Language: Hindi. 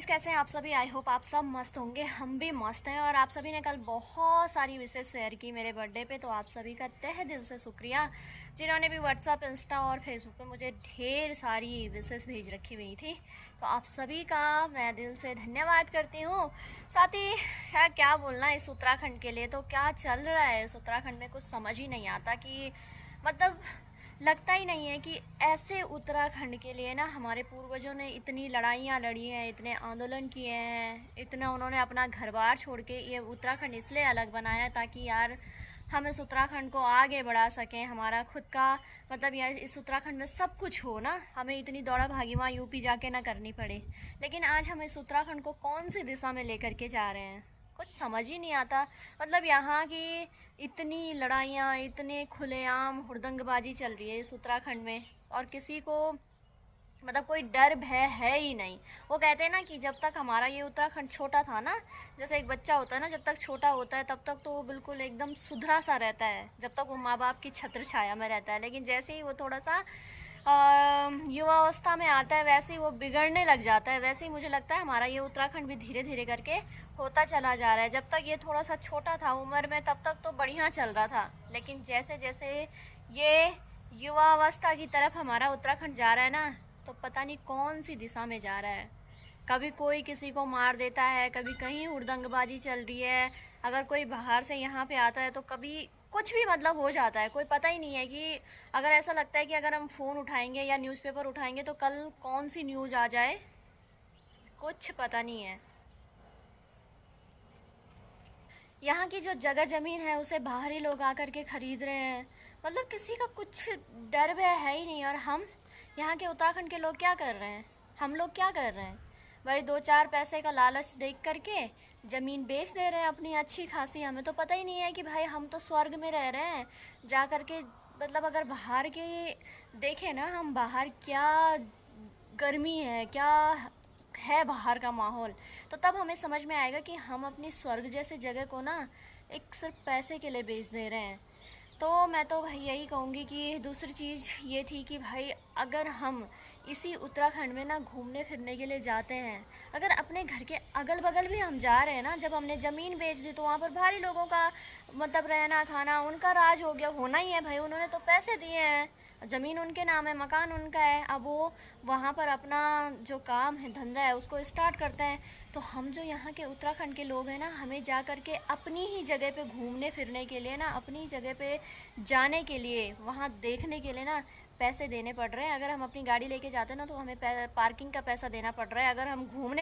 गाइस, कैसे हैं आप सभी। आई होप आप सब मस्त होंगे, हम भी मस्त हैं। और आप सभी ने कल बहुत सारी विशेष शेयर की मेरे बर्थडे पे, तो आप सभी का तहे दिल से शुक्रिया। जिन्होंने भी व्हाट्सअप, इंस्टा और फेसबुक पे मुझे ढेर सारी विशेष भेज रखी हुई थी, तो आप सभी का मैं दिल से धन्यवाद करती हूँ। साथ ही यार क्या बोलना इस उत्तराखंड के लिए, तो क्या चल रहा है इस उत्तराखंड में कुछ समझ ही नहीं आता कि मतलब लगता ही नहीं है कि ऐसे उत्तराखंड के लिए ना हमारे पूर्वजों ने इतनी लड़ाइयाँ लड़ी हैं, इतने आंदोलन किए हैं, इतना उन्होंने अपना घर बार छोड़ के ये उत्तराखंड इसलिए अलग बनाया ताकि यार हम इस उत्तराखंड को आगे बढ़ा सकें। हमारा खुद का मतलब यार इस उत्तराखंड में सब कुछ हो ना, हमें इतनी दौड़ा भागी वहाँ यूपी जाके ना करनी पड़े। लेकिन आज हम इस उत्तराखंड को कौन सी दिशा में लेकर के जा रहे हैं, कुछ समझ ही नहीं आता। मतलब यहाँ की इतनी लड़ाइयाँ, इतने खुलेआम हुड़दंगबाजी चल रही है इस उत्तराखंड में, और किसी को मतलब कोई डर भय है ही नहीं। वो कहते हैं ना कि जब तक हमारा ये उत्तराखंड छोटा था ना, जैसे एक बच्चा होता है ना, जब तक छोटा होता है तब तक तो वो बिल्कुल एकदम सुधरा सा रहता है, जब तक वो माँ बाप की छत्र छाया में रहता है। लेकिन जैसे ही वो थोड़ा सा युवा अवस्था में आता है वैसे ही वो बिगड़ने लग जाता है। वैसे ही मुझे लगता है हमारा ये उत्तराखंड भी धीरे धीरे करके होता चला जा रहा है। जब तक ये थोड़ा सा छोटा था उम्र में तब तक तो बढ़िया चल रहा था, लेकिन जैसे जैसे ये युवा अवस्था की तरफ हमारा उत्तराखंड जा रहा है ना, तो पता नहीं कौन सी दिशा में जा रहा है। कभी कोई किसी को मार देता है, कभी कहीं हुड़दंगबाजी चल रही है, अगर कोई बाहर से यहाँ पे आता है तो कभी कुछ भी मतलब हो जाता है, कोई पता ही नहीं है कि अगर ऐसा लगता है कि अगर हम फ़ोन उठाएंगे या न्यूज़पेपर उठाएंगे तो कल कौन सी न्यूज़ आ जाए, कुछ पता नहीं है। यहाँ की जो जगह ज़मीन है उसे बाहरी लोग आकर के ख़रीद रहे हैं। मतलब किसी का कुछ डर भय है ही नहीं। और हम यहाँ के उत्तराखंड के लोग क्या कर रहे हैं, हम लोग क्या कर रहे हैं, भाई दो चार पैसे का लालच देख करके ज़मीन बेच दे रहे हैं अपनी अच्छी खासी। हमें तो पता ही नहीं है कि भाई हम तो स्वर्ग में रह रहे हैं जा कर के। मतलब अगर बाहर के देखें ना, हम बाहर क्या गर्मी है, क्या है बाहर का माहौल, तो तब हमें समझ में आएगा कि हम अपनी स्वर्ग जैसे जगह को ना एक सिर्फ पैसे के लिए बेच दे रहे हैं। तो मैं तो भाई यही कहूँगी कि दूसरी चीज़ ये थी कि भाई अगर हम इसी उत्तराखंड में ना घूमने फिरने के लिए जाते हैं, अगर अपने घर के अगल बगल भी हम जा रहे हैं ना, जब हमने ज़मीन बेच दी तो वहाँ पर भारी लोगों का मतलब रहना खाना उनका राज हो गया, होना ही है भाई, उन्होंने तो पैसे दिए हैं, ज़मीन उनके नाम है, मकान उनका है। अब वो वहाँ पर अपना जो काम है, धंधा है, उसको स्टार्ट करते हैं। तो हम जो यहाँ के उत्तराखंड के लोग हैं ना, हमें जा कर के अपनी ही जगह पे घूमने फिरने के लिए ना, अपनी जगह पे जाने के लिए, वहाँ देखने के लिए ना पैसे देने पड़ रहे हैं। अगर हम अपनी गाड़ी लेके जाते हैं ना तो हमें पार्किंग का पैसा देना पड़ रहा है। अगर हम घूमने